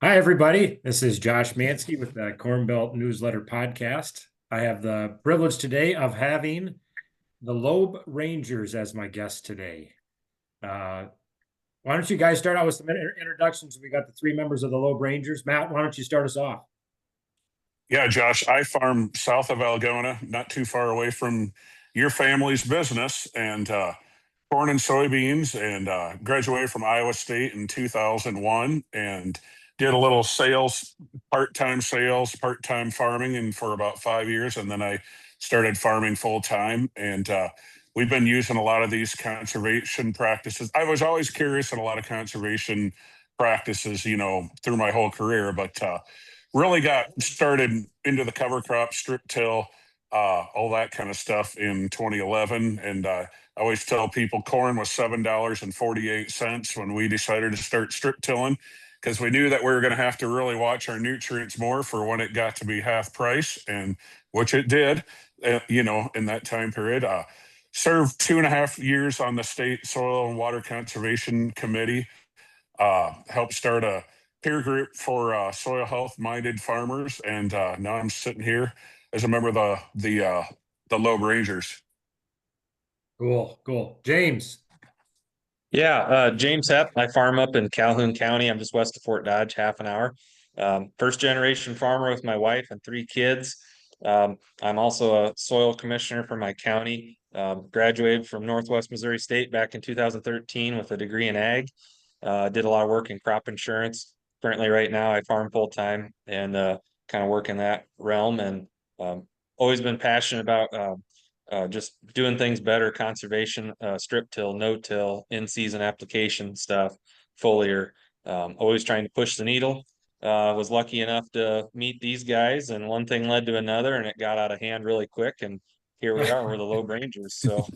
Hi, everybody. This is Josh Mansky with the Corn Belt Newsletter Podcast. I have the privilege today of having the Lobe Rangers as my guest today. Uh, why don't you guys start out with some introductions? We got the three members of the Lobe Rangers. Matt, why don't you start us off? Yeah, Josh, I farm south of Algona, not too far away from your family's business, and corn and soybeans, and graduated from Iowa State in 2001 and did a little sales, part-time farming, and for about 5 years. And then I started farming full time. And we've been using a lot of these conservation practices. I was always curious in a lot of conservation practices, through my whole career, but really got started into the cover crop, strip till, all that kind of stuff in 2011. And I always tell people corn was $7.48 when we decided to start strip tilling, because we knew that we were going to have to really watch our nutrients more for when it got to be half price, and which it did, in that time period. Served 2.5 years on the state soil and water conservation committee. Helped start a peer group for soil health minded farmers, and now I'm sitting here as a member of the Lobe Rangers. Cool, cool. James. Yeah, James Hepp. I farm up in Calhoun County. I'm just west of Fort Dodge, half an hour. First generation farmer with my wife and three kids. I'm also a soil commissioner for my county. Graduated from Northwest Missouri State back in 2013 with a degree in ag. Did a lot of work in crop insurance. Currently, right now, I farm full time and kind of work in that realm. And always been passionate about just doing things better, conservation, strip till, no till, in season application stuff, foliar. Always trying to push the needle. Was lucky enough to meet these guys, and one thing led to another, and it got out of hand really quick. And here we are. We're the Lobe Rangers. So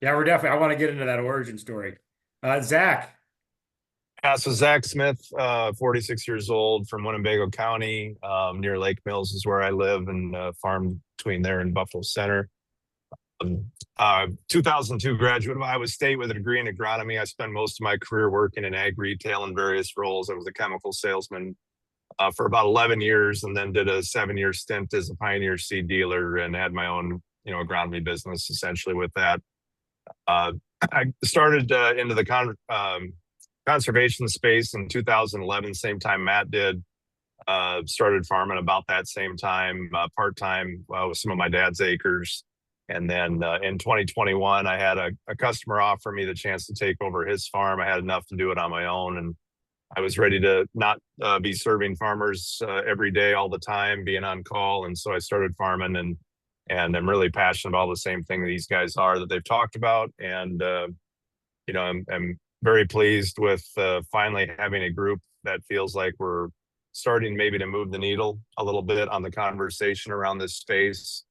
Yeah, we're definitely, I want to get into that origin story. Zach. So Zach Smith, 46 years old, from Winnebago County, near Lake Mills is where I live, and farm between there and Buffalo Center. 2002 graduate of Iowa State with a degree in agronomy. I spent most of my career working in ag retail in various roles. I was a chemical salesman for about 11 years, and then did a 7-year stint as a Pioneer seed dealer, and had my own, agronomy business essentially with that. I started into the conservation space in 2011, same time Matt did. Started farming about that same time, part-time, with some of my dad's acres. And then in 2021, I had a customer offer me the chance to take over his farm. I had enough to do it on my own, and I was ready to not be serving farmers every day all the time, being on call. And so I started farming, and I'm really passionate about the same thing these guys are that they've talked about. And I'm very pleased with finally having a group that feels like we're starting maybe to move the needle a little bit on the conversation around this space.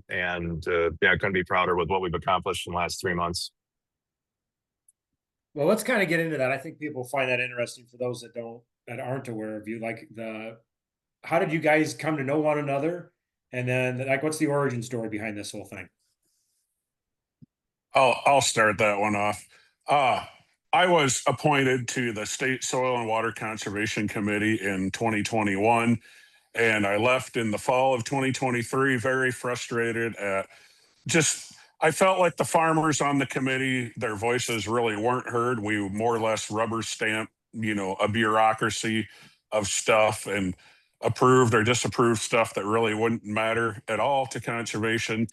And I couldn't be prouder with what we've accomplished in the last 3 months. Well, let's kind of get into that. I think people find that interesting for those that aren't aware of you. How did you guys come to know one another? And then what's the origin story behind this whole thing? I'll start that one off. I was appointed to the State Soil and Water Conservation Committee in 2021, and I left in the fall of 2023 very frustrated at just, I felt like the farmers on the committee, their voices really weren't heard. We more or less rubber stamp, a bureaucracy of stuff, and approved or disapproved stuff that really wouldn't matter at all to conservation.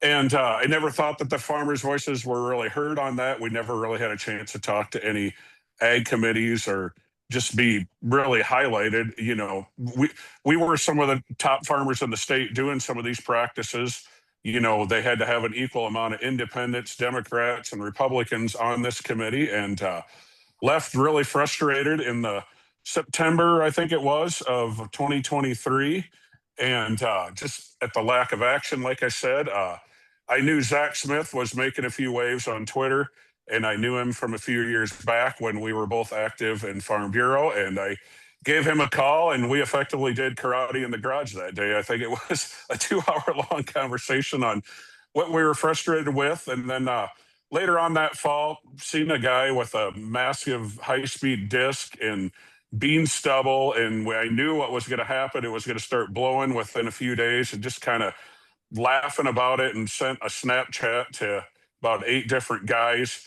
And I never thought that the farmers' voices were really heard on that. We never really had a chance to talk to any ag committees or just be really highlighted. We were some of the top farmers in the state doing some of these practices. They had to have an equal amount of independents, Democrats, and Republicans on this committee, and left really frustrated in the September, I think it was, of 2023. And just at the lack of action, like I said, I knew Zach Smith was making a few waves on Twitter, and I knew him from a few years back when we were both active in Farm Bureau. And I gave him a call, and we effectively did karate in the garage that day. I think it was a 2-hour long conversation on what we were frustrated with. And then later on that fall, seen a guy with a massive high-speed disc and bean stubble, and I knew what was going to happen. It was going to start blowing within a few days, and just kind of laughing about it, and sent a Snapchat to about 8 different guys,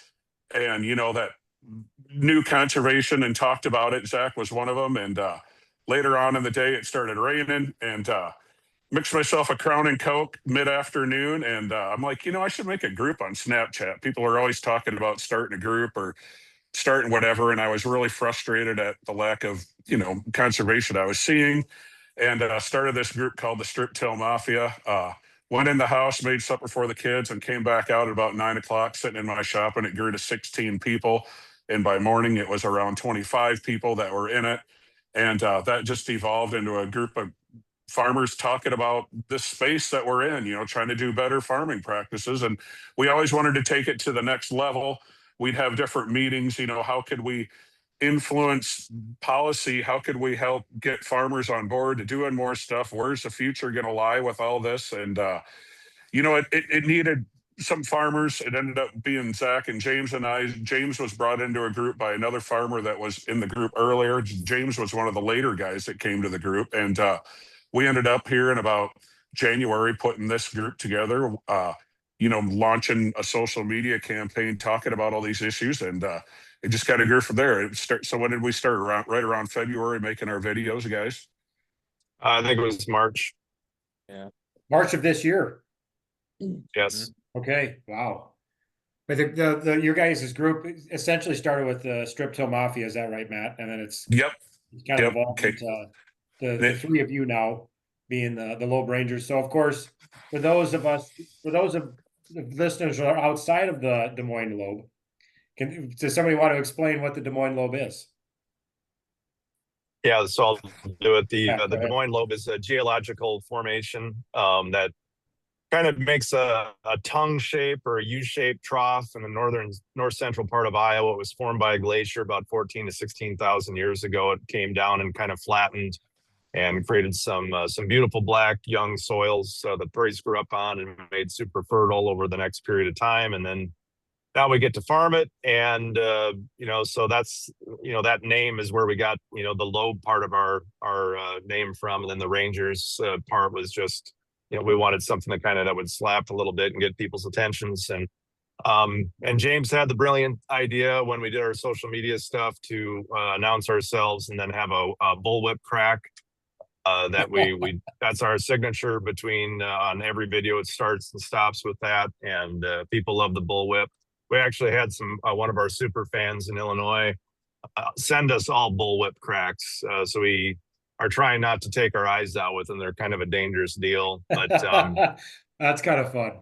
and that knew conservation and talked about it. Zach was one of them, and later on in the day, it started raining, and mixed myself a Crown and Coke mid-afternoon, and I'm like, I should make a group on Snapchat. People are always talking about starting a group or starting whatever, and I was really frustrated at the lack of conservation I was seeing, and started this group called the Strip Tail Mafia. Went in the house, made supper for the kids, and came back out at about 9 o'clock, sitting in my shop, and it grew to 16 people. And by morning, it was around 25 people that were in it. And that just evolved into a group of farmers talking about this space that we're in, trying to do better farming practices. And we always wanted to take it to the next level. We'd have different meetings, how could we influence policy? How could we help get farmers on board to doing more stuff? Where's the future going to lie with all this? And, it needed some farmers. It ended up being Zach and James and I. James was brought into a group by another farmer that was in the group earlier. James was one of the later guys that came to the group. And we ended up here in about January putting this group together, launching a social media campaign, talking about all these issues. And it just kind of grew from there. So when did we start? Right around February, making our videos, guys? I think it was March. Yeah. March of this year. Yes. Okay. Wow. But the your guys' group essentially started with the Strip Till Mafia. Is that right, Matt? And then it's Yep. kind of Yep. evolved Okay. into the three of you now being the Lobe Rangers. So of course, for those of the listeners who are outside of the Des Moines Lobe, does somebody want to explain what the Des Moines Lobe is? Yeah, so I'll do it. Yeah, The Des Moines Lobe is a geological formation that kind of makes a tongue shape or a U-shaped trough in the north central part of Iowa. It was formed by a glacier about 14 to 16,000 years ago. It came down and kind of flattened and created some beautiful black young soils that prairies grew up on and made super fertile over the next period of time. And then now we get to farm it, and so that's that name is where we got the Lobe part of our name from, and then the Rangers part was just we wanted something that would slap a little bit and get people's attentions. And James had the brilliant idea when we did our social media stuff to announce ourselves and then have a bullwhip crack. That we that's our signature between on every video. It starts and stops with that, and people love the bullwhip. We actually had one of our super fans in Illinois send us all bullwhip cracks. So we are trying not to take our eyes out with them. They're kind of a dangerous deal, but that's kind of fun.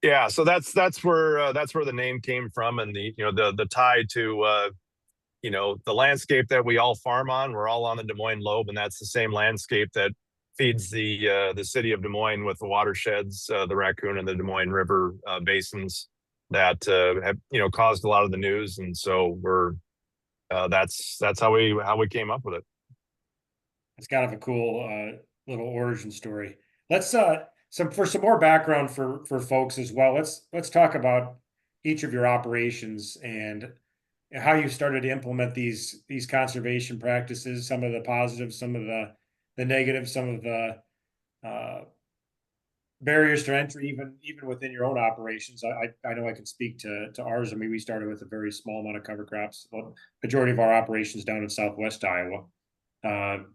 Yeah, so that's where the name came from, and the tie to the landscape that we all farm on. We're all on the Des Moines Lobe, and that's the same landscape that feeds the city of Des Moines with the watersheds, the Raccoon and the Des Moines River basins that have caused a lot of the news. And so that's how we came up with it. It's kind of a cool little origin story. Let's for some more background for folks as well. Let's talk about each of your operations and how you started to implement these conservation practices, some of the positives, some of the negatives, some of the barriers to entry, even within your own operations. I know I can speak to ours. I mean, we started with a very small amount of cover crops. Well, majority of our operations down in Southwest Iowa, and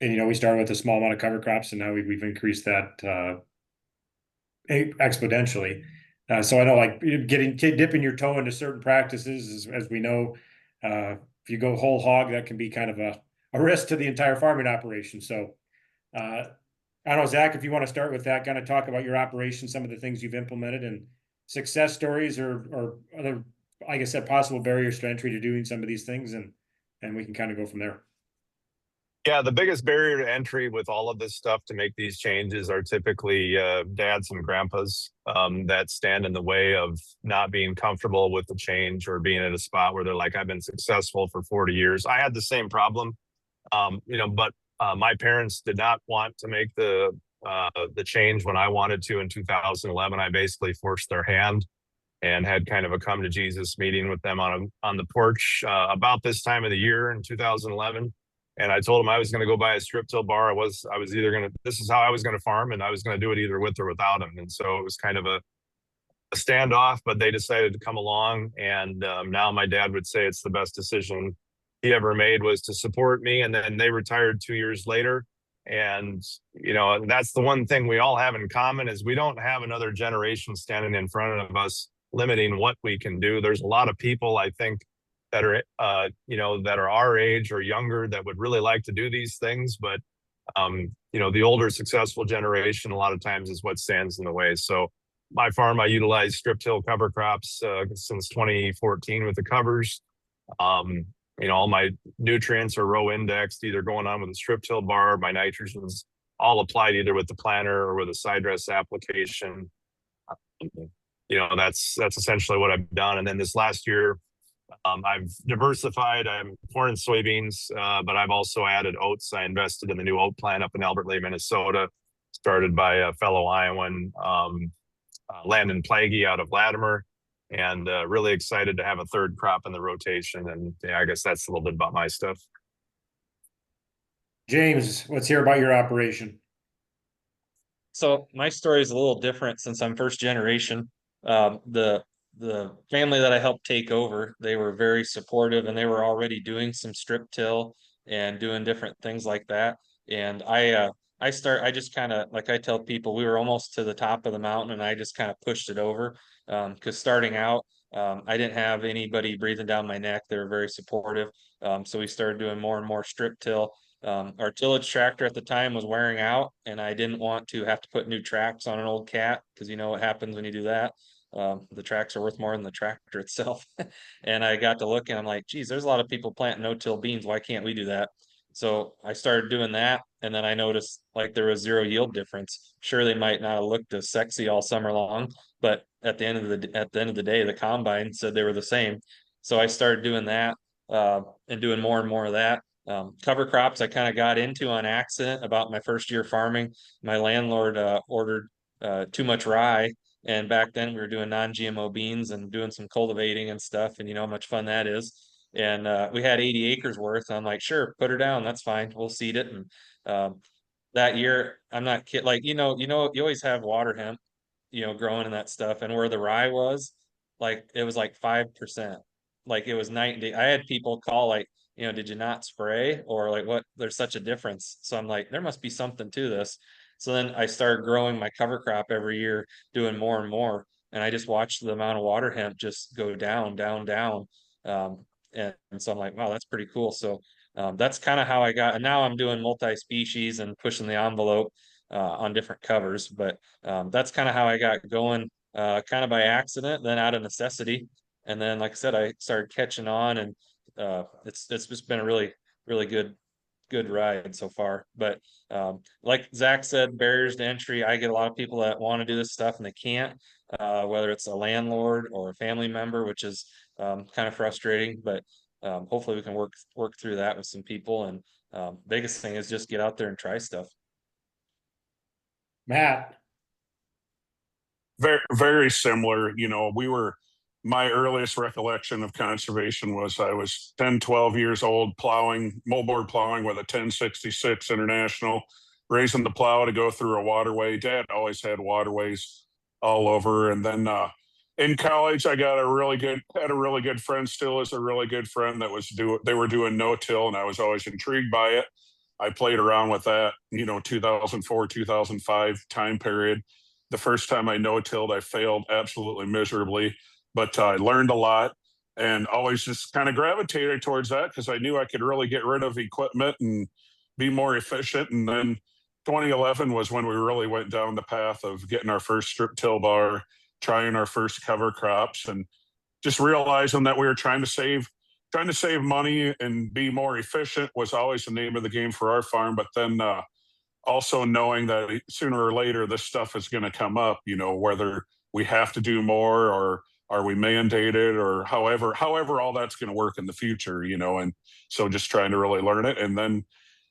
we started with a small amount of cover crops, and now we've increased that exponentially. So I know, like, dipping your toe into certain practices, as we know, if you go whole hog, that can be kind of a risk to the entire farming operation. So I don't know, Zach, if you want to start with that, kind of talk about your operation, some of the things you've implemented and success stories or other, like I said, possible barriers to entry to doing some of these things, and we can kind of go from there. Yeah, the biggest barrier to entry with all of this stuff to make these changes are typically dads and grandpas that stand in the way of not being comfortable with the change or being at a spot where they're like, I've been successful for 40 years. I had the same problem, but my parents did not want to make the change when I wanted to in 2011. I basically forced their hand. and had kind of a come to Jesus meeting with them on the porch about this time of the year in 2011. And I told them I was going to go buy a strip till bar. I was either going to, this is how I was going to farm, and I was going to do it either with or without them. And so it was kind of a standoff, but they decided to come along. And now my dad would say it's the best decision he ever made was to support me. And then they retired 2 years later. And, you know, that's the one thing we all have in common is we don't have another generation standing in front of us limiting what we can do. There's a lot of people, I think, that are, you know, that are our age or younger that would really like to do these things. But, you know, the older successful generation, a lot of times is what stands in the way. So my farm, I utilize strip till cover crops since 2014 with the covers. You know, all my nutrients are row indexed, either going on with the strip till bar, my nitrogen's all applied either with the planter or with a side dress application. You know, that's essentially what I've done. And then this last year, I've diversified. I'm corn and soybeans, but I've also added oats. I invested in the new oat plant up in Albert Lake, Minnesota, started by a fellow Iowan, Landon Plaguey out of Latimer, and really excited to have a third crop in the rotation. And yeah, I guess that's a little bit about my stuff. James, let's hear about your operation. So my story is a little different since I'm first generation. The family that I helped take over, they were very supportive, and they were already doing some strip till and doing different things like that. And I just kind of, like I tell people, we were almost to the top of the mountain, and I just kind of pushed it over. Because starting out, I didn't have anybody breathing down my neck. They were very supportive. So we started doing more and more strip till. Our tillage tractor at the time was wearing out, and I didn't want to have to put new tracks on an old cat, because you know what happens when you do that. The tracks are worth more than the tractor itself. And I got to looking, I'm like, geez, there's a lot of people planting no-till beans. Why can't we do that? So I started doing that, and then I noticed like there was zero yield difference. Sure, they might not have looked as sexy all summer long, but at the end of the day, the combine said they were the same. So I started doing that, and doing more and more of that. Cover crops I kind of got into on accident about my first year farming. My landlord ordered too much rye, and back then we were doing non-GMO beans and doing some cultivating and stuff, and you know how much fun that is. And we had 80 acres worth. And I'm like, sure, put her down, that's fine, we'll seed it. And that year, I'm not kidding, like, you always have water hemp, growing in that stuff. And where the rye was, like, it was like 5%. Like, it was night and day. I had people call, like, did you not spray, or like, what, there's such a difference. So I'm like, there must be something to this. So then I started growing my cover crop every year, doing more and more. And I just watched the amount of water hemp just go down, down, down. And so I'm like, wow, that's pretty cool. So that's kind of how I got, and now I'm doing multi-species and pushing the envelope on different covers. But that's kind of how I got going, kind of by accident, then out of necessity. And then, like I said, I started catching on, and it's just been a really, really good ride so far. But like Zach said, barriers to entry. I get a lot of people that want to do this stuff and they can't, whether it's a landlord or a family member, which is kind of frustrating. But hopefully we can work through that with some people. And biggest thing is just get out there and try stuff. Matt. Very, very similar. My earliest recollection of conservation was I was 10, 12 years old, moldboard plowing with a 1066 International, raising the plow to go through a waterway. Dad always had waterways all over. And then in college, I got had a really good friend, still is a really good friend, they were doing no-till, and I was always intrigued by it. I played around with that, 2004, 2005 time period. The first time I no-tilled, I failed absolutely miserably, but I learned a lot, and always just kind of gravitated towards that because I knew I could really get rid of equipment and be more efficient. And then 2011 was when we really went down the path of getting our first strip till bar, trying our first cover crops, and just realizing that we were trying to save money and be more efficient was always the name of the game for our farm. But then also knowing that sooner or later this stuff is going to come up, whether we have to do more or are we mandated, or however all that's going to work in the future, and so just trying to really learn it. And then,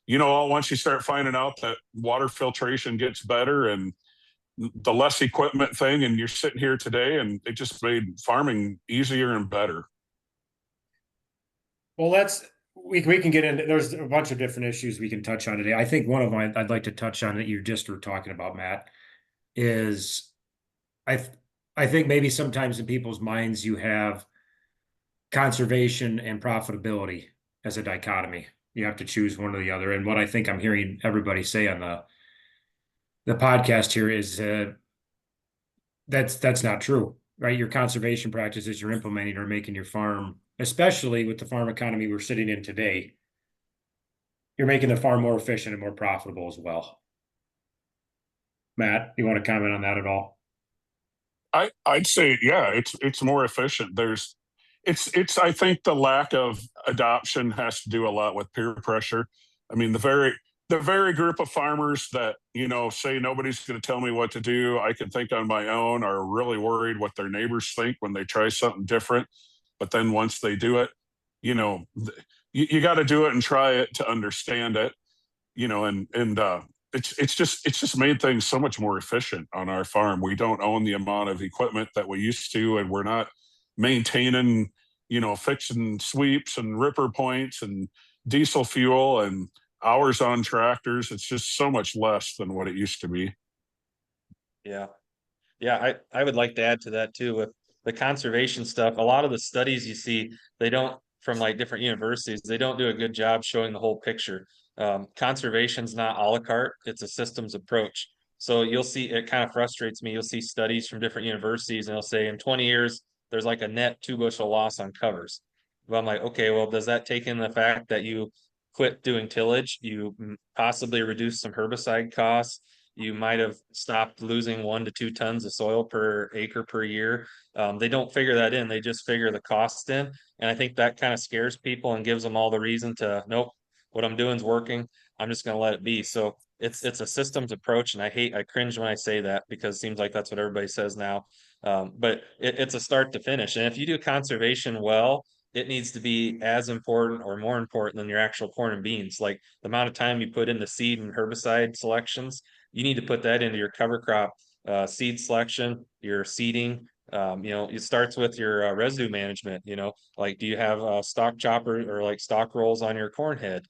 once you start finding out that water filtration gets better and the less equipment thing, and you're sitting here today, and it just made farming easier and better. Well, we can get into, there's a bunch of different issues we can touch on today. I think one of them I'd like to touch on that you just were talking about, Matt, is I think maybe sometimes in people's minds you have conservation and profitability as a dichotomy. You have to choose one or the other. And what I think I'm hearing everybody say on the podcast here is that's not true, right? Your conservation practices you're implementing are making your farm, especially with the farm economy we're sitting in today, you're making the farm more efficient and more profitable as well. Matt, you want to comment on that at all? I'd say, yeah, it's more efficient. It's I think the lack of adoption has to do a lot with peer pressure. I mean, the very group of farmers that, say nobody's going to tell me what to do, I can think on my own, are really worried what their neighbors think when they try something different. But then once they do it, you got to do it and try it to understand it, and it's just made things so much more efficient on our farm. We don't own the amount of equipment that we used to, and we're not maintaining, fixing sweeps and ripper points and diesel fuel and hours on tractors. It's just so much less than what it used to be. Yeah. Yeah, I would like to add to that too with the conservation stuff. A lot of the studies you see, they don't, from like different universities, they don't do a good job showing the whole picture. Conservation's not a la carte, it's a systems approach. So you'll see, it kind of frustrates me. You'll see studies from different universities and they'll say in 20 years, there's like a net 2 bushel loss on covers. Well, I'm like, okay, well, does that take in the fact that you quit doing tillage, you possibly reduce some herbicide costs, you might have stopped losing 1 to 2 tons of soil per acre per year. They don't figure that in. They just figure the cost in. And I think that kind of scares people and gives them all the reason to, nope, what I'm doing is working. I'm just going to let it be. So it's a systems approach. And I cringe when I say that because it seems like that's what everybody says now. But it's a start to finish. And if you do conservation well, it needs to be as important or more important than your actual corn and beans. Like the amount of time you put into seed and herbicide selections, you need to put that into your cover crop seed selection, your seeding. It starts with your residue management. Like do you have stock chopper or like stock rolls on your corn head?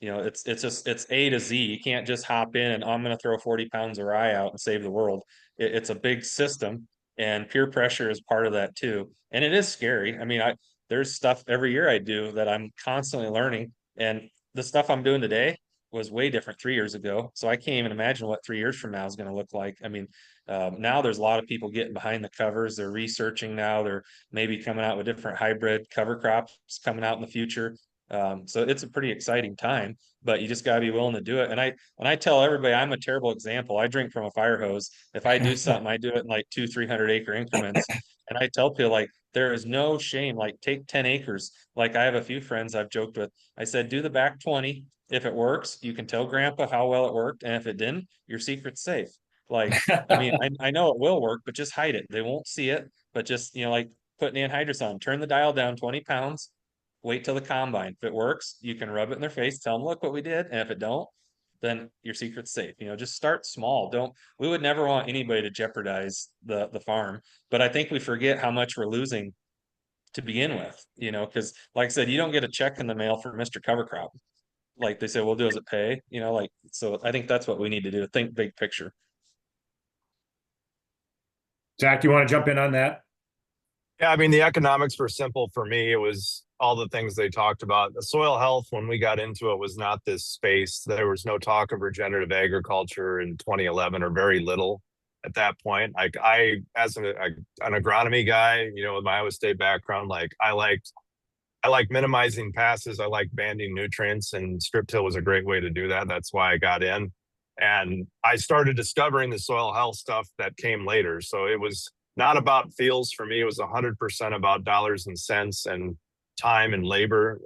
It's A to Z. You can't just hop in and, oh, I'm going to throw 40 pounds of rye out and save the world. It's a big system, and peer pressure is part of that too. And it is scary. I mean, there's stuff every year I do that I'm constantly learning, and the stuff I'm doing today was way different 3 years ago. So I can't even imagine what 3 years from now is going to look like. I mean, now there's a lot of people getting behind the covers. They're researching now. They're maybe coming out with different hybrid cover crops coming out in the future. So it's a pretty exciting time, but you just got to be willing to do it. And I tell everybody I'm a terrible example. I drink from a fire hose. If I do something, I do it in like 200-300 acre increments. And I tell people like there is no shame. Like take 10 acres. Like I have a few friends I've joked with. I said do the back 20. If it works, you can tell grandpa how well it worked. And if it didn't, your secret's safe. Like, I mean, I know it will work, but just hide it. They won't see it, but just, like putting anhydrous on, turn the dial down 20 pounds, wait till the combine. If it works, you can rub it in their face, tell them, look what we did. And if it don't, then your secret's safe. Just start small. We would never want anybody to jeopardize the farm. But I think we forget how much we're losing to begin with, because like I said, you don't get a check in the mail for Mr. Cover Crop. Like they say, well, does it pay? So I think that's what we need to do. Think big picture. Zach, you want to jump in on that? Yeah, I mean, the economics were simple for me. It was all the things they talked about. The soil health, when we got into it, was not this space. There was no talk of regenerative agriculture in 2011, or very little at that point. Like as an agronomy guy, with my Iowa State background, like I like minimizing passes. I like banding nutrients, and strip till was a great way to do that. That's why I got in. And I started discovering the soil health stuff that came later. So it was not about feels for me. It was 100% about dollars and cents and time and labor.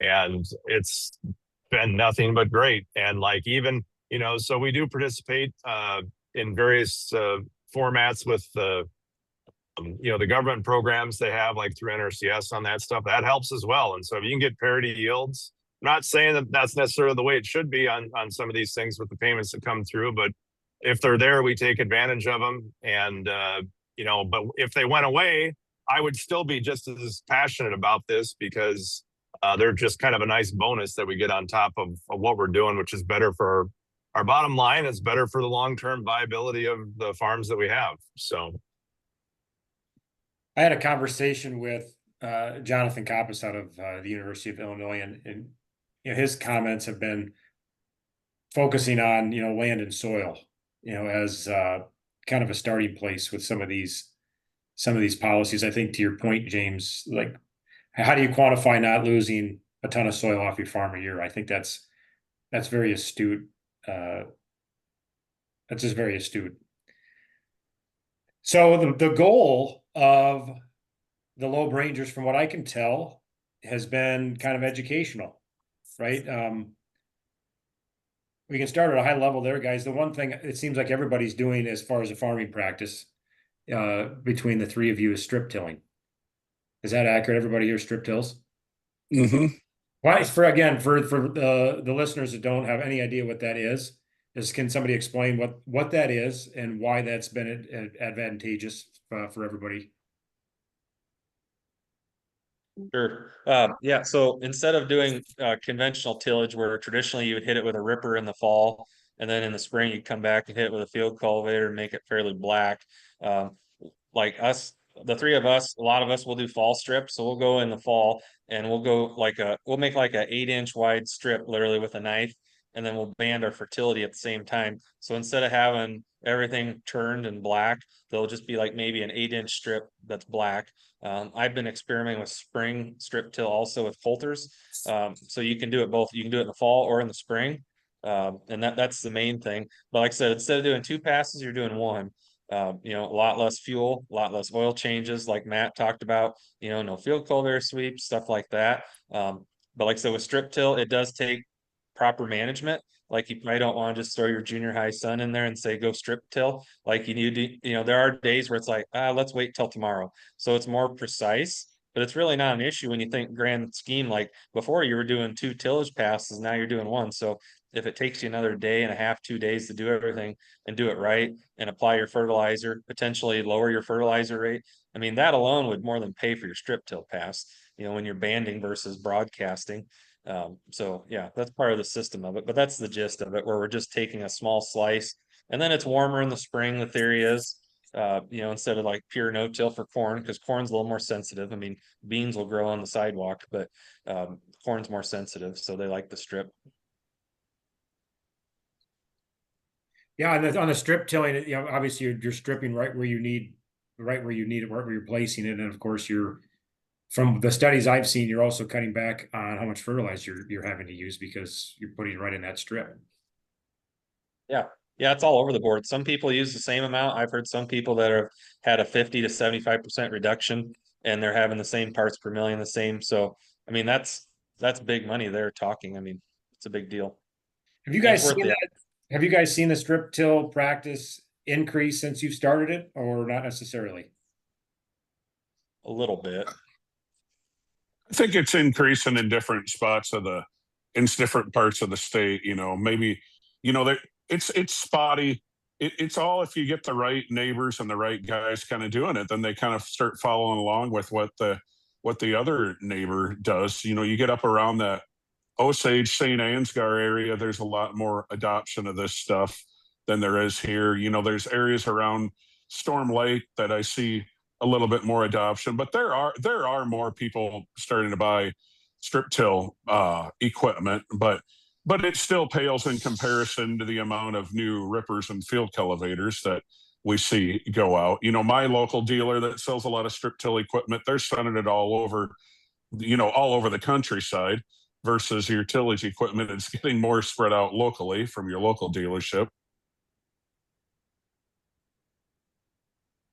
And it's been nothing but great. And like even, so we do participate in various formats with the government programs they have, like through NRCS on that stuff. That helps as well. And so if you can get parity yields, I'm not saying that that's necessarily the way it should be on some of these things with the payments that come through, but if they're there, we take advantage of them. And, but if they went away, I would still be just as passionate about this because they're just kind of a nice bonus that we get on top of what we're doing, which is better for our bottom line. It's better for the long-term viability of the farms that we have. So I had a conversation with Jonathan Coppice out of the University of Illinois, and his comments have been focusing on land and soil, as kind of a starting place with some of these policies. I think to your point, James, like how do you quantify not losing a ton of soil off your farm a year? I think that's very astute. That's just very astute. So the goal of the Lobe Rangers, from what I can tell, has been kind of educational, right? We can start at a high level there, guys. The one thing it seems like everybody's doing as far as a farming practice between the three of you is strip tilling. Is that accurate? Everybody here strip tills? Mm-hmm. Why? For the listeners that don't have any idea what that is can somebody explain what that is and why that's been advantageous for everybody? Sure. Yeah. So instead of doing conventional tillage where traditionally you would hit it with a ripper in the fall, and then in the spring you'd come back and hit it with a field cultivator and make it fairly black. Um, like us, the three of us, a lot of us will do fall strips. So we'll go in the fall and we'll make like a 8-inch wide strip literally with a knife, and then we'll band our fertility at the same time. So instead of having everything turned and black, there'll just be like maybe an 8-inch strip that's black. I've been experimenting with spring strip till also with coulters. So you can do it both. You can do it in the fall or in the spring. And that's the main thing. But like I said, instead of doing 2 passes, you're doing 1. A lot less fuel, a lot less oil changes, like Matt talked about, no field cultivator sweeps, stuff like that. But like I said, with strip till, it does take proper management. Like you probably don't want to just throw your junior high son in there and say, go strip till. Like you need to, there are days where it's like, let's wait till tomorrow. So it's more precise, but it's really not an issue when you think grand scheme. Like before you were doing 2 tillage passes, now you're doing 1. So if it takes you another day and a half, 2 days to do everything and do it right and apply your fertilizer, potentially lower your fertilizer rate, I mean, that alone would more than pay for your strip till pass, when you're banding versus broadcasting. So yeah, that's part of the system of it, but that's the gist of it, where we're just taking a small slice, and then it's warmer in the spring. The theory is, instead of like pure no-till for corn, because corn's a little more sensitive. I mean, beans will grow on the sidewalk, but corn's more sensitive, so they like the strip. Yeah, and on the strip tilling, obviously you're stripping right where you need it, right where you're placing it, and of course from the studies I've seen, you're also cutting back on how much fertilizer you're having to use because you're putting it right in that strip. Yeah. Yeah, it's all over the board. Some people use the same amount. I've heard some people that have had a 50 to 75% reduction and they're having the same parts per million, the same. So, I mean, that's big money they're talking. I mean, it's a big deal. Have you And it's guys worth seen the that? Have you guys seen the strip till practice increase since you've started it, or not necessarily? a little bit. I think it's increasing in different spots in different parts of the state. Maybe, that it's spotty. It's all if you get the right neighbors and the right guys kind of doing it, then they kind of start following along with what the other neighbor does. You get up around that Osage, St. Ansgar area, there's a lot more adoption of this stuff than there is here. There's areas around Storm Lake that I see a little bit more adoption, but there are more people starting to buy strip till equipment, but it still pales in comparison to the amount of new rippers and field cultivators that we see go out. My local dealer that sells a lot of strip till equipment, they're sending it all over the countryside, versus your tillage equipment. It's getting more spread out locally from your local dealership.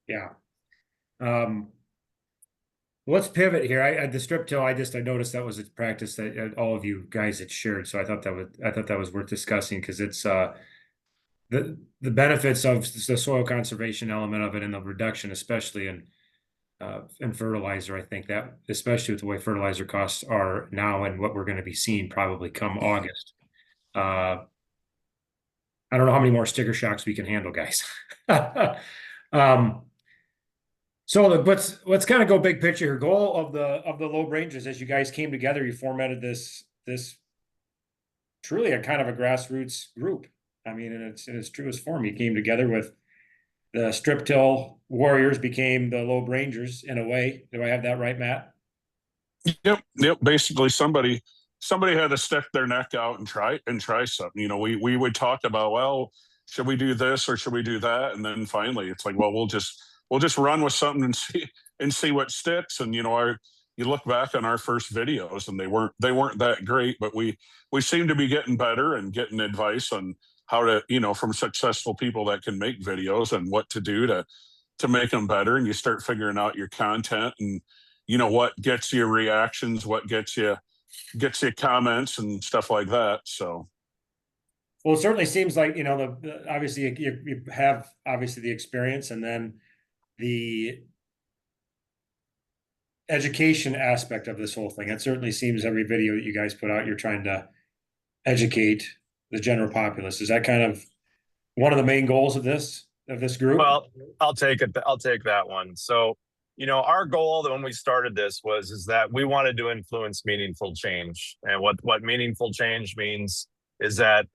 Yeah. Let's pivot here. The strip till, I noticed that was a practice that all of you guys had shared. So I thought that was worth discussing because it's the benefits of the soil conservation element of it and the reduction, especially in fertilizer. I think that, especially with the way fertilizer costs are now and what we're going to be seeing probably come August, I don't know how many more sticker shocks we can handle, guys. So let's kind of go big picture here. Goal of the Lobe Rangers, as you guys came together, you formatted this truly a kind of a grassroots group. I mean, in its truest form, you came together with the strip till warriors became the Lobe Rangers in a way. Do I have that right, Matt? Yep. Basically, somebody had to stick their neck out and try something. You know, we would talk about, well, should we do this or should we do that? And then finally, it's like, well, we'll just run with something and see what sticks. And you look back on our first videos, and they weren't that great, but we seem to be getting better and getting advice on how to, from successful people that can make videos and what to do to make them better. And you start figuring out your content and what gets you reactions, what gets you comments and stuff like that. So Well, it certainly seems like obviously you have obviously the experience, and then the education aspect of this whole thing. It certainly seems every video that you guys put out, you're trying to educate the general populace. Is that kind of one of the main goals of this group? Well, I'll take it. I'll take that one. So, our goal when we started this is that we wanted to influence meaningful change. And what meaningful change means is that,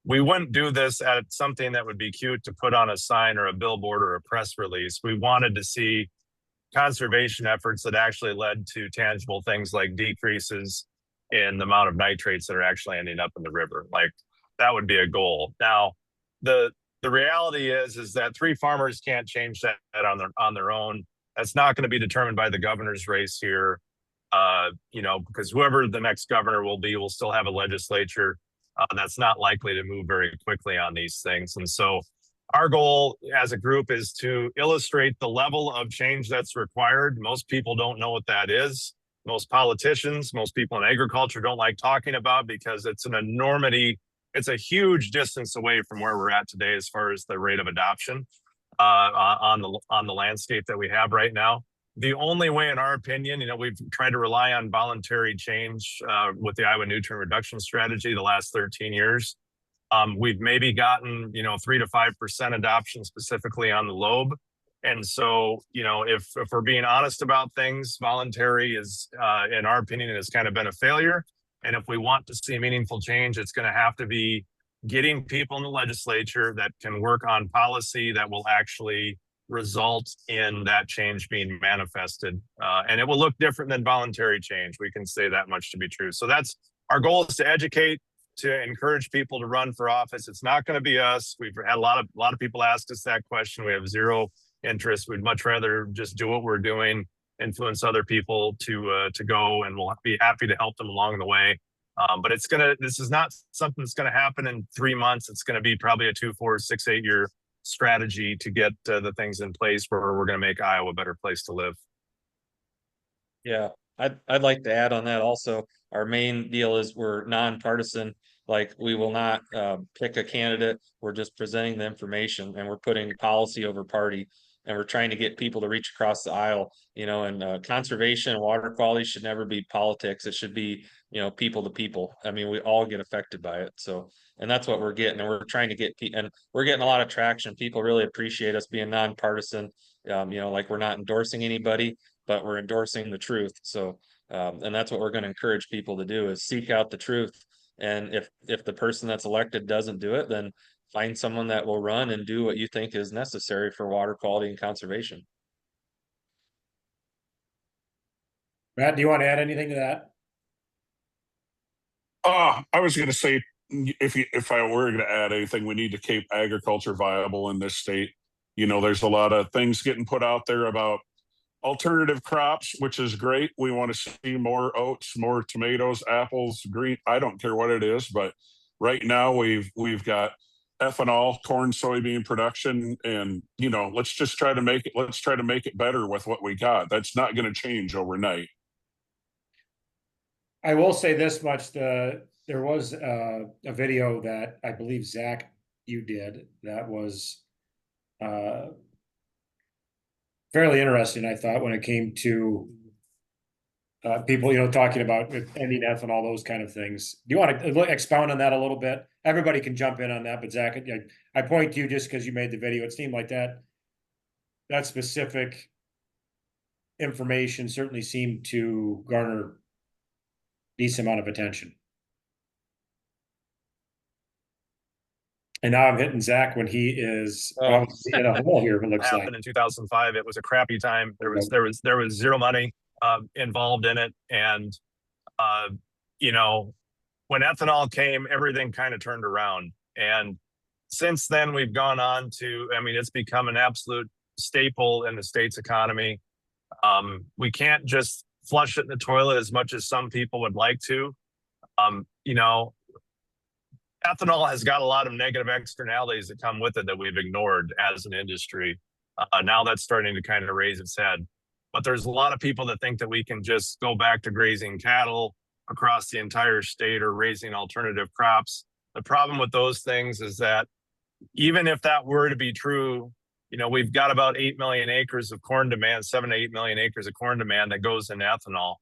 we wouldn't do this at something that would be cute to put on a sign or a billboard or a press release. We wanted to see conservation efforts that actually led to tangible things like decreases in the amount of nitrates that are actually ending up in the river. Like, that would be a goal. Now, the reality is that three farmers can't change that on their own. That's not going to be determined by the governor's race here, because whoever the next governor will be will still have a legislature that's not likely to move very quickly on these things. And so our goal as a group is to illustrate the level of change that's required. Most people don't know what that is. Most politicians, most people in agriculture don't like talking about, because it's an enormity. It's a huge distance away from where we're at today as far as the rate of adoption on the landscape that we have right now. The only way, in our opinion, we've tried to rely on voluntary change with the Iowa nutrient reduction strategy the last 13 years. We've maybe gotten 3 to 5% adoption specifically on the Lobe. And so, if we're being honest about things, voluntary is, in our opinion, has kind of been a failure. And if we want to see meaningful change, it's going to have to be getting people in the legislature that can work on policy that will actually result in that change being manifested. And it will look different than voluntary change. We can say that much to be true. So that's our goal, is to educate, to encourage people to run for office. It's not going to be us. We've had a lot of people ask us that question. We have zero interest. We'd much rather just do what we're doing, influence other people to go, and we'll be happy to help them along the way. But this is not something that's going to happen in 3 months. It's going to be probably a 2, 4, 6, 8 year strategy to get the things in place where we're going to make Iowa a better place to live. Yeah, I'd like to add on that also. Our main deal is we're nonpartisan. Like, we will not pick a candidate. We're just presenting the information, and we're putting policy over party, and we're trying to get people to reach across the aisle. And conservation and water quality should never be politics. It should be, people to people. I mean, we all get affected by it. So, and that's what we're getting, and we're trying to get, and we're getting a lot of traction. People really appreciate us being nonpartisan. Like, we're not endorsing anybody, but we're endorsing the truth. So, and that's what we're going to encourage people to do, is seek out the truth. And if the person that's elected doesn't do it, then find someone that will run and do what you think is necessary for water quality and conservation. Matt, do you want to add anything to that? I was going to say, if I were going to add anything, we need to keep agriculture viable in this state. There's a lot of things getting put out there about alternative crops, which is great. We want to see more oats, more tomatoes, apples, green. I don't care what it is, but right now we've got ethanol, corn, soybean production, and let's just try to make it. Let's try to make it better with what we got. That's not going to change overnight. I will say this much: there was a video that I believe Zach, you did, that was fairly interesting, I thought, when it came to people, talking about ending ethanol, those kind of things. Do you want to expound on that a little bit? everybody can jump in on that, but Zach, I point to you just because you made the video. It seemed like that specific information certainly seemed to garner decent amount of attention. And now I'm hitting Zach when he is obviously in a hole here. It looks like happened in 2005. It was a crappy time. There was zero money involved in it, and you know, when ethanol came, everything kind of turned around. And since then, we've gone on to, I mean, it's become an absolute staple in the state's economy. We can't just flush it in the toilet as much as some people would like to. You know, ethanol has got a lot of negative externalities that come with it that we've ignored as an industry. Now that's starting to kind of raise its head. But there's a lot of people that think that we can just go back to grazing cattle across the entire state or raising alternative crops. The problem with those things is that even if that were to be true, you know, we've got about 8 million acres of corn demand, 7 to 8 million acres of corn demand that goes in ethanol.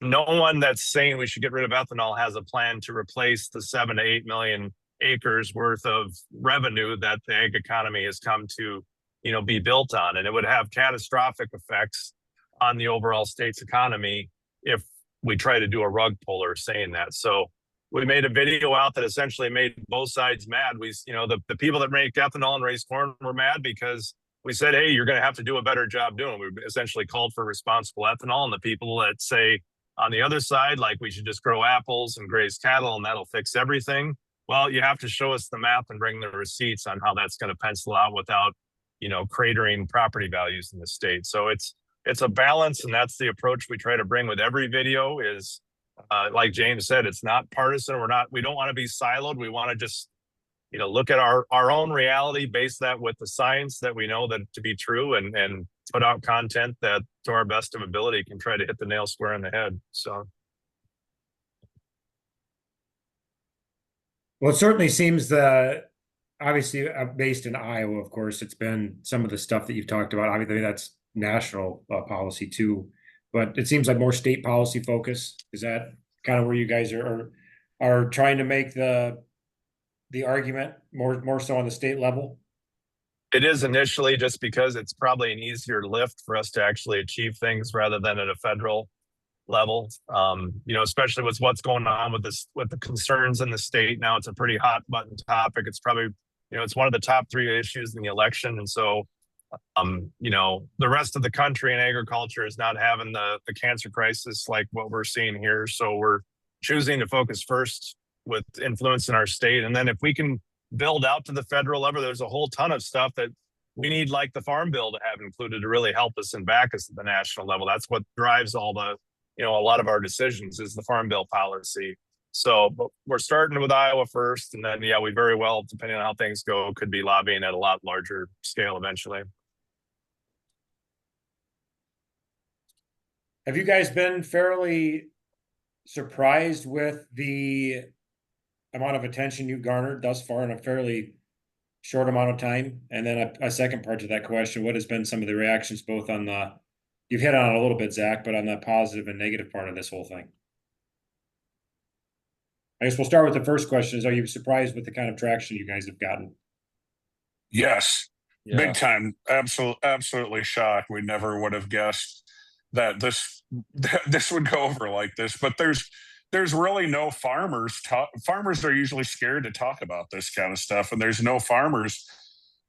No one that's saying we should get rid of ethanol has a plan to replace the 7 to 8 million acres worth of revenue that the ag economy has come to, you know, be built on. And it would have catastrophic effects on the overall state's economy if we try to do a rug puller saying that. So we made a video out that essentially made both sides mad. We, you know, the people that make ethanol and raise corn were mad because we said, hey, you're going to have to do a better job doing it. We essentially called for responsible ethanol. And the people that say on the other side, like we should just grow apples and graze cattle and that'll fix everything. Well, you have to show us the math and bring the receipts on how that's going to pencil out without, you know, cratering property values in the state. So it's a balance, and that's the approach we try to bring with every video is, like James said, it's not partisan. We don't want to be siloed. We want to just, you know, look at our own reality, base that with the science that we know that to be true, and put out content that to our best of ability can try to hit the nail square in the head. So. Well, it certainly seems that obviously based in Iowa, of course, it's been some of the stuff that you've talked about. Obviously, that's national policy too, but it seems like more state policy focus. Is that kind of where you guys are trying to make the argument more so on the state level? It is initially, just because it's probably an easier lift for us to actually achieve things rather than at a federal level. You know, especially with what's going on with the concerns in the state now. It's a pretty hot button topic. It's probably, you know, it's one of the top 3 issues in the election, and so you know, the rest of the country in agriculture is not having the cancer crisis like what we're seeing here. So we're choosing to focus first with influence in our state. And then if we can build out to the federal level, there's a whole ton of stuff that we need, like the Farm Bill, to have included to really help us and back us at the national level. That's what drives all the, you know, a lot of our decisions is the Farm Bill policy. So but we're starting with Iowa first. And then, yeah, we very well, depending on how things go, could be lobbying at a lot larger scale eventually. Have you guys been fairly surprised with the amount of attention you garnered thus far in a fairly short amount of time? And then a second part to that question, what has been some of the reactions both on you've hit on it a little bit, Zach, but on the positive and negative part of this whole thing? I guess we'll start with the first question is, are you surprised with the kind of traction you guys have gotten? Yes, Yeah. big time. Absolutely shocked. We never would have guessed that this would go over like this, but there's really no farmers. Farmers are usually scared to talk about this kind of stuff, and there's no farmers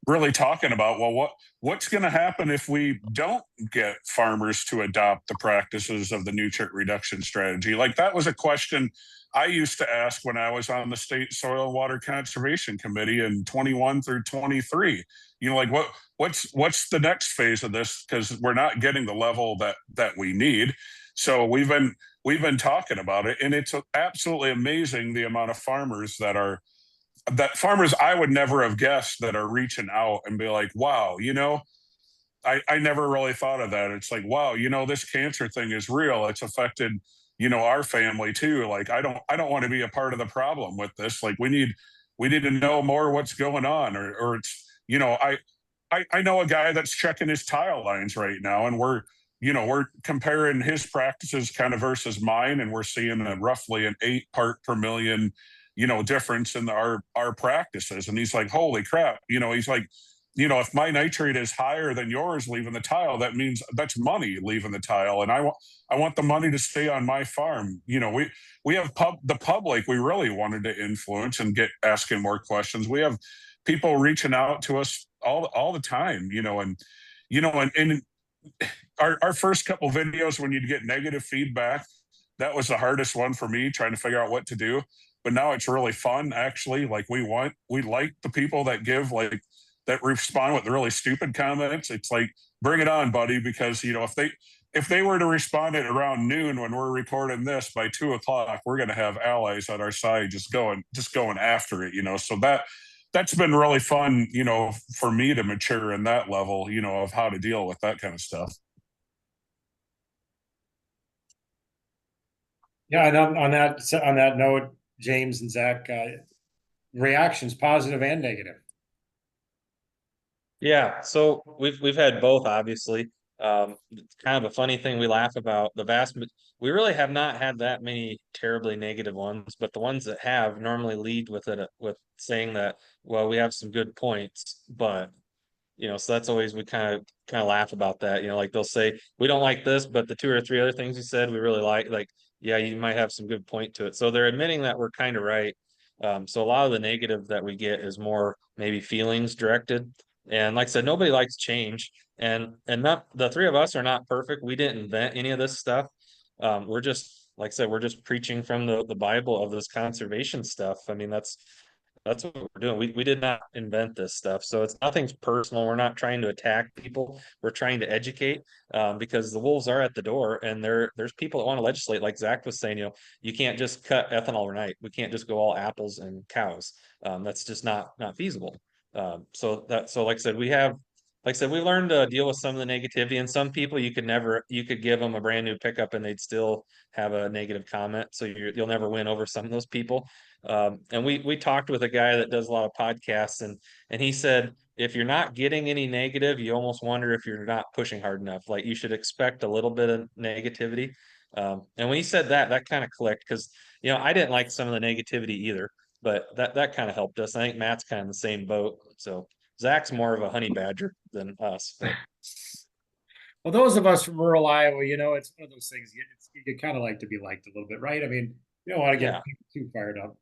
really talking about, well, what's going to happen if we don't get farmers to adopt the practices of the nutrient reduction strategy? Like, that was a question I used to ask when I was on the state soil and water conservation committee in 21 through 23. You know, like what's the next phase of this? Because we're not getting the level that we need. So we've been talking about it, and it's absolutely amazing the amount of farmers that farmers I would never have guessed that are reaching out and be like, wow, you know, I never really thought of that. It's like, wow, you know, this cancer thing is real. It's affected, you know, our family too. Like, I don't want to be a part of the problem with this. Like, we need to know more what's going on, or it's, you know, I know a guy that's checking his tile lines right now, and we're comparing his practices kind of versus mine, and we're seeing roughly an 8 part per million difference in our practices. And he's like, holy crap, he's like, if my nitrate is higher than yours leaving the tile, that means that's money leaving the tile. And I want the money to stay on my farm. We have the public we really wanted to influence and get asking more questions. We have people reaching out to us all the time, and our first couple videos when you'd get negative feedback, that was the hardest one for me, trying to figure out what to do. But now it's really fun, actually. Like we like the people that give that respond with the really stupid comments. It's like, bring it on, buddy, because if they were to respond at around noon when we're recording this, by 2 o'clock, we're going to have allies on our side just going after it. So that's been really fun, for me to mature in that level, of how to deal with that kind of stuff. Yeah, and on that note, James and Zach, reactions, positive and negative. Yeah, so we've had both, obviously. It's kind of a funny thing we laugh about. We really have not had that many terribly negative ones, but the ones that have normally lead with saying that, well, we have some good points, but so that's always, we kind of laugh about that. Like they'll say, we don't like this, but the 2 or 3 other things you said we really like, yeah, you might have some good point to it. So they're admitting that we're kind of right. So a lot of the negative that we get is more maybe feelings directed. And like I said, nobody likes change. And not, the three of us are not perfect. We didn't invent any of this stuff. We're just, like I said, we're just preaching from the Bible of this conservation stuff. I mean, that's what we're doing. We did not invent this stuff. So it's nothing's personal. We're not trying to attack people. We're trying to educate, because the wolves are at the door, and there's people that want to legislate. Like Zach was saying, you can't just cut ethanol overnight. We can't just go all apples and cows. That's just not feasible. So like I said, we learned to deal with some of the negativity, and some people you could give them a brand new pickup and they'd still have a negative comment. So you'll never win over some of those people. And we talked with a guy that does a lot of podcasts, and he said, if you're not getting any negative, you almost wonder if you're not pushing hard enough. Like you should expect a little bit of negativity. And when he said that kind of clicked, because I didn't like some of the negativity either, but that kind of helped us. I think Matt's kind of in the same boat. So Zach's more of a honey badger than us. But. Well, those of us from rural Iowa, it's one of those things you kind of like to be liked a little bit, right? I mean, you don't want to get people too fired up.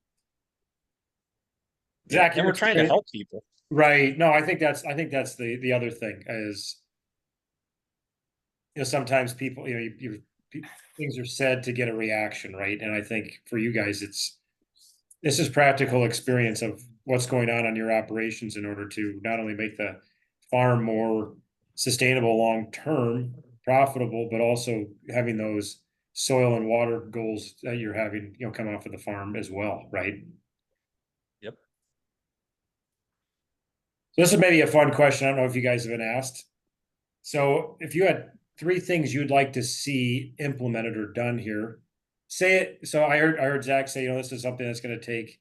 Zach, and we're trying to help people. Right. No, I think that's the other thing is, sometimes people, things are said to get a reaction, right? And I think for you guys, this is practical experience of what's going on your operations in order to not only make the farm more sustainable, long-term, profitable, but also having those soil and water goals that you're having, come off of the farm as well, right? Yep. This is maybe a fun question. I don't know if you guys have been asked. So if you had 3 things you'd like to see implemented or done here, say it. So I heard Zach say, this is something that's going to take,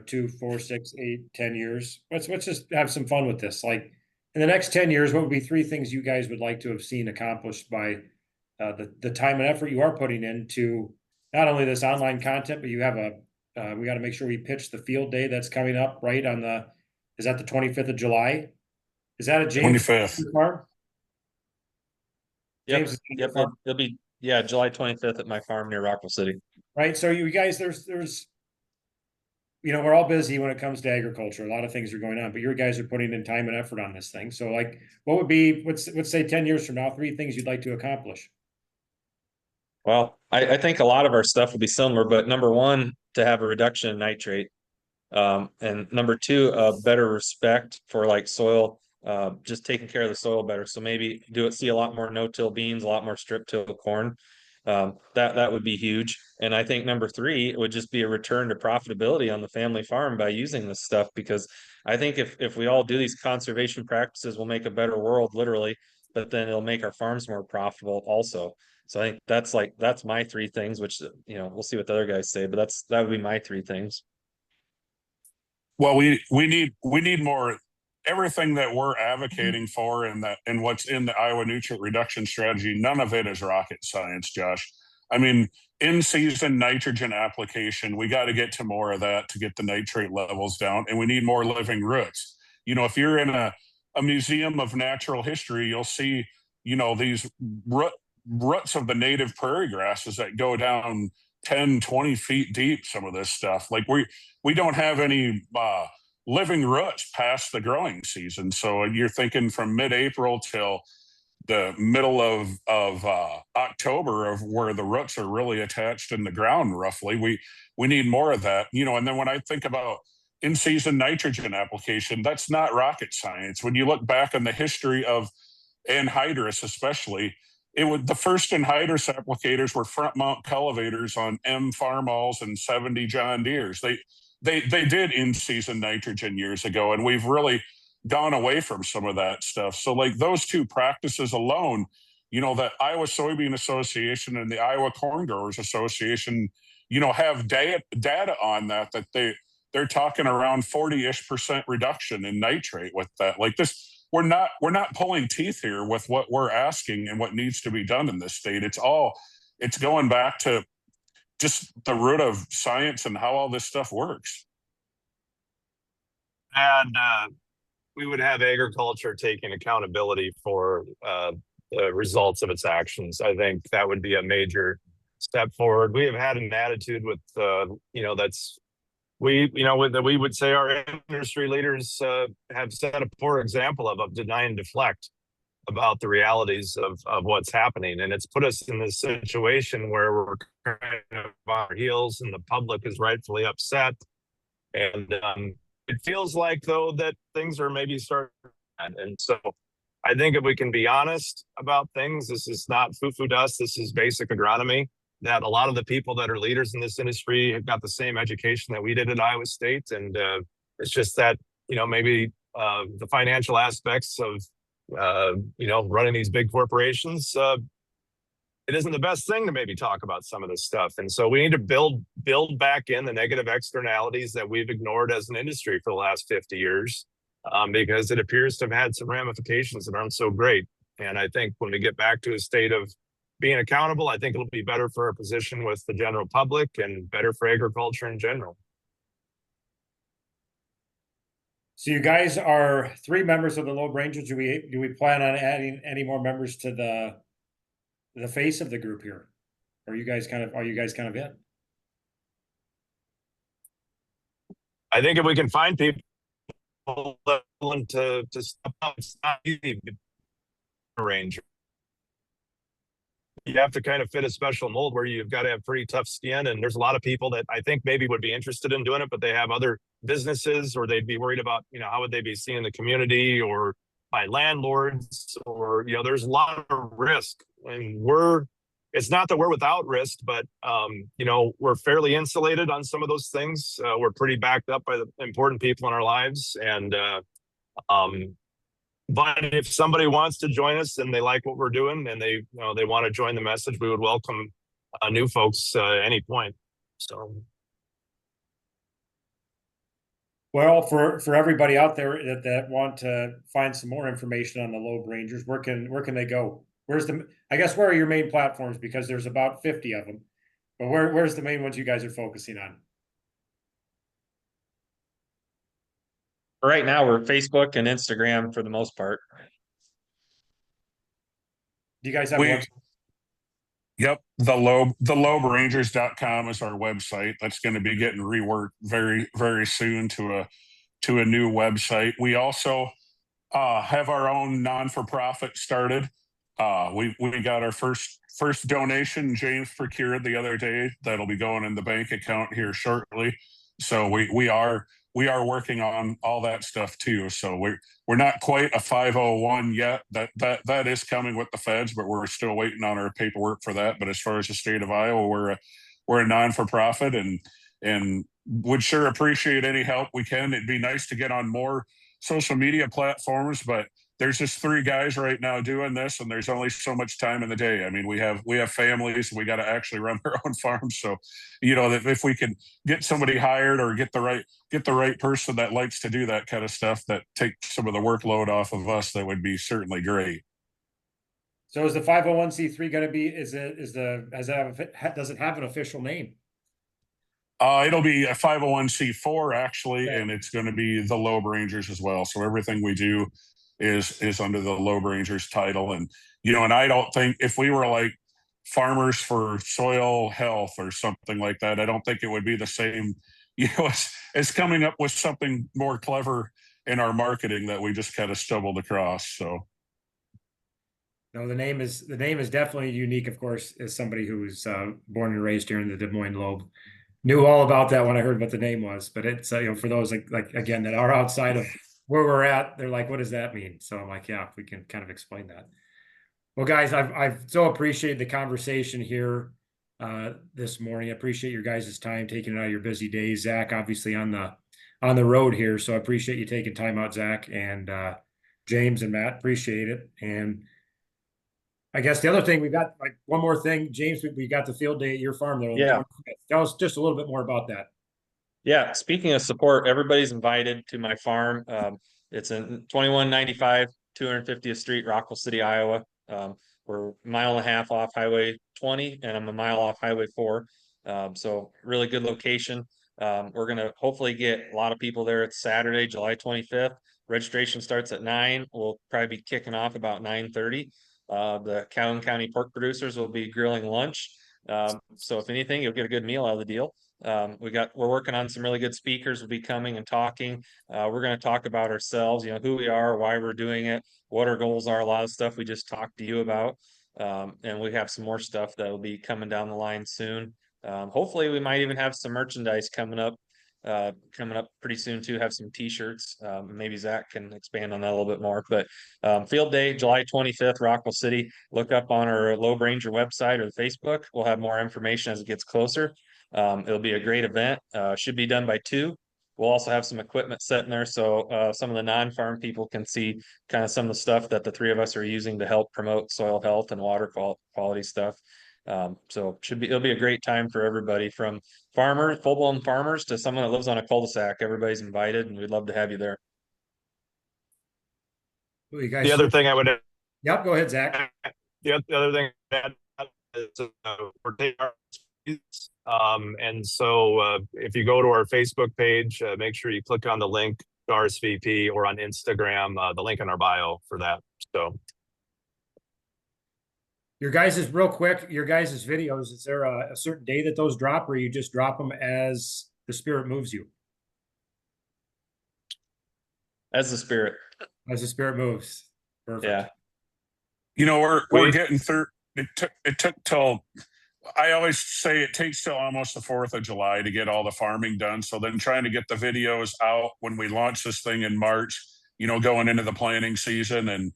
2, 4, 6, 8, 10 years. Let's just have some fun with this. Like in the next 10 years, what would be 3 things you guys would like to have seen accomplished by the time and effort you are putting into not only this online content, but you have we got to make sure we pitch the field day that's coming up, right? Is that the 25th of July? Is that a James 25th farm? Yep. It'll be July 25th at my farm near Rockwell City. Right. So you guys, there's we're all busy when it comes to agriculture. A lot of things are going on, but your guys are putting in time and effort on this thing. So like, what would be, let's say 10 years from now, 3 things you'd like to accomplish? Well, I think a lot of our stuff will be similar, but number one, to have a reduction in nitrate. And number 2, better respect for like soil, just taking care of the soil better. So maybe see a lot more no-till beans, a lot more strip-till corn. That would be huge. And I think number 3, it would just be a return to profitability on the family farm by using this stuff, because I think if we all do these conservation practices, we'll make a better world, literally, but then it'll make our farms more profitable also. So I think that's my 3 things, which we'll see what the other guys say, but that would be my 3 things. Well, we need more. Everything that we're advocating for and what's in the Iowa nutrient reduction strategy, none of it is rocket science, Josh. I mean, in-season nitrogen application, we got to get to more of that to get the nitrate levels down, and we need more living roots. If you're in a museum of natural history, you'll see, these roots of the native prairie grasses that go down 10, 20 feet deep, some of this stuff. Like we don't have any living roots past the growing season. So you're thinking from mid-April till the middle of October of where the roots are really attached in the ground roughly. We need more of that, and then when I think about in-season nitrogen application, that's not rocket science. When you look back on the history of anhydrous, especially, the first anhydrous applicators were front mount cultivators on M Farmalls and 70 John Deeres. They did in-season nitrogen years ago, and we've really gone away from some of that stuff. So like those two practices alone, that Iowa Soybean Association and the Iowa Corn Growers Association, have data on that they're talking around 40-ish% reduction in nitrate with that. Like this, we're not pulling teeth here with what we're asking and what needs to be done in this state. It's going back to just the root of science and how all this stuff works. And we would have agriculture taking accountability for the results of its actions. I think that would be a major step forward. We have had an attitude with, that we would say our industry leaders have set a poor example of deny and deflect about the realities of what's happening. And it's put us in this situation where we're kind of on our heels and the public is rightfully upset. And it feels like, though, that things are maybe starting. And so I think if we can be honest about things, this is not foo-foo dust. This is basic agronomy, that a lot of the people that are leaders in this industry have got the same education that we did at Iowa State. And it's just that, maybe the financial aspects of, running these big corporations, it isn't the best thing to maybe talk about some of this stuff. And so we need to build back in the negative externalities that we've ignored as an industry for the last 50 years, because it appears to have had some ramifications that aren't so great. And I think when we get back to a state of being accountable, I think it'll be better for our position with the general public and better for agriculture in general. So you guys are 3 members of the Lobe Rangers. Do we plan on adding any more members to the face of the group here? Or are you guys kind of it? I think if we can find people willing to step up, it's not easy to be a ranger. You have to kind of fit a special mold where you've got to have pretty tough skin. And there's a lot of people that I think maybe would be interested in doing it, but they have other businesses, or they'd be worried about, how would they be seen in the community or by landlords, or, there's a lot of risk. And it's not that we're without risk, but, we're fairly insulated on some of those things. We're pretty backed up by the important people in our lives. And, but if somebody wants to join us and they like what we're doing and they want to join the message, we would welcome new folks at any point. So, well, for everybody out there that want to find some more information on the Lobe Rangers, where can they go? Where are your main platforms? Because there's about 50 of them, but where's the main ones you guys are focusing on? Right now, we're Facebook and Instagram for the most part. Do you guys have a website? Yep. TheLobeRangers.com is our website. That's going to be getting reworked very, very soon to a new website. We also have our own non-for-profit started. We got our first donation James procured the other day. That'll be going in the bank account here shortly. So we are working on all that stuff too. So we're not quite a 501 yet. That is coming with the feds, but we're still waiting on our paperwork for that. But as far as the state of Iowa, we're a non-for-profit and would sure appreciate any help we can. It'd be nice to get on more social media platforms, but there's just 3 guys right now doing this, and there's only so much time in the day. I mean, we have families, we got to actually run our own farms. So, if we could get somebody hired or get the right person that likes to do that kind of stuff, that takes some of the workload off of us, that would be certainly great. So is the 501c3 going to be, does it have an official name? It'll be a 501c4 actually, Okay. and it's going to be the Lobe Rangers as well. So everything we do is under the Lobe Rangers title. And, and I don't think if we were like Farmers for Soil Health or something like that, I don't think it would be the same, as coming up with something more clever in our marketing that we just kind of stumbled across. So. No, the name is definitely unique, of course, as somebody who was born and raised here in the Des Moines Lobe. Knew all about that when I heard what the name was, but it's for those like again that are outside of where we're at, they're like, what does that mean? So I'm like, yeah, we can kind of explain that. Well, guys, I've so appreciated the conversation here this morning. I appreciate your guys' time taking it out of your busy days. Zach, obviously on the road here, so I appreciate you taking time out, Zach, and James and Matt, appreciate it. And I guess the other thing we got, like one more thing, James, we got the field day at your farm there on the Yeah. 25th. Tell us just a little bit more about that. Yeah, speaking of support, everybody's invited to my farm. It's in 2195 250th Street, Rockwell City, Iowa. We're a mile and a half off Highway 20, and I'm a mile off Highway 4. So really good location. We're gonna hopefully get a lot of people there. It's Saturday, July 25th. Registration starts at 9. We'll probably be kicking off about 9:30. The Calhoun County pork producers will be grilling lunch. So if anything, you'll get a good meal out of the deal. We're working on some really good speakers will be coming and talking. We're going to talk about ourselves, who we are, why we're doing it, what our goals are, a lot of stuff we just talked to you about. And we have some more stuff that will be coming down the line soon. Hopefully we might even have some merchandise coming up pretty soon too, have some t-shirts. Maybe Zach can expand on that a little bit more, but field day, July 25th, Rockwell City. Look up on our Lobe Ranger website or Facebook. We'll have more information as it gets closer. It'll be a great event. Should be done by 2. We'll also have some equipment set in there, so some of the non-farm people can see kind of some of the stuff that the 3 of us are using to help promote soil health and water quality stuff. So it'll be a great time for everybody, from full-blown farmers to someone that lives on a cul-de-sac. Everybody's invited, and we'd love to have you there. Well, you guys The other thing I would, Yep, go ahead, Zach. the other thing I'd add is we're taking our and so if you go to our Facebook page, make sure you click on the link to RSVP, or on Instagram, the link in our bio for that. So Your guys' videos, is there a certain day that those drop, or you just drop them as the spirit moves you? As the spirit. As the spirit moves. Perfect. Yeah. We're getting through. It took till, I always say it takes till almost the 4th of July to get all the farming done. So then trying to get the videos out when we launch this thing in March, going into the planting season and,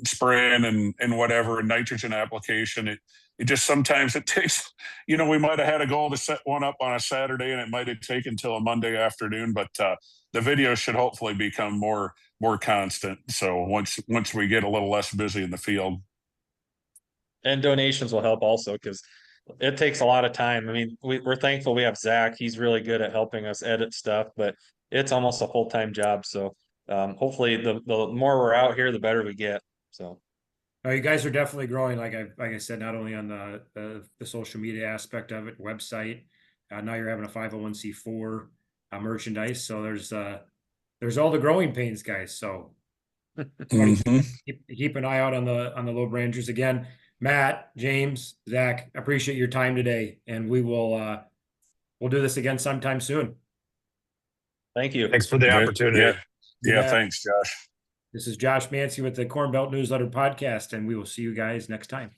spraying and whatever, and nitrogen application, it just sometimes it takes, we might have had a goal to set one up on a Saturday and it might have taken till a Monday afternoon, but the video should hopefully become more constant. So once we get a little less busy in the field. And donations will help also, because it takes a lot of time. I mean, we're thankful we have Zach. He's really good at helping us edit stuff, but it's almost a full-time job. So hopefully the more we're out here, the better we get. So You guys are definitely growing, like I said, not only on the social media aspect of it, website. Now you're having a 501c4 merchandise. So there's all the growing pains, guys. So keep an eye out on the Lobe Rangers. Again, Matt, James, Zach, appreciate your time today, and we'll do this again sometime soon. thank you. thanks for the opportunity. Yeah, thanks, Josh. This is Josh Mancy with the Corn Belt Newsletter Podcast, and we will see you guys next time.